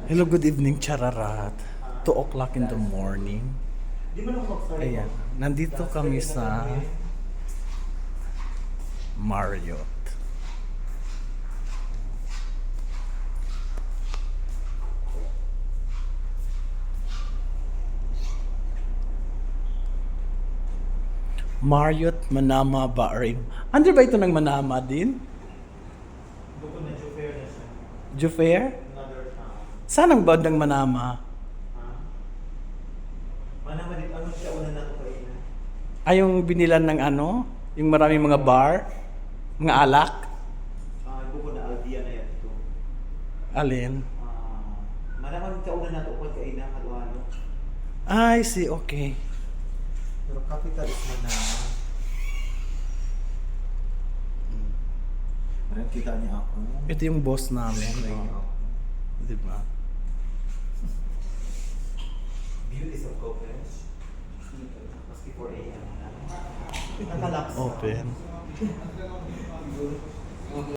Hello, good evening, chararat. 2 o'clock in the morning. Ayan, nandito kami sa Marriott. Marriott Manama Bar. Andre ba ito ng Manama din? Bukod na Jufair na siya. Jufair? Another town. Saan ang bandang Manama? Ha? Manama din, ano siya una na ito kayo na? Ay, yung binilan ng ano? Yung maraming mga bar? Mga alak? Bukod na Aldia na yan ito. Alin? Manama din siya una na ito kayo na, Maluano. I see, okay. Pero capital is Manama. Parang kita niya ako. Ito yung boss namin. Di ba? Beauties of Copenhagen. Maski 4 a.m. Nakalaks. Open.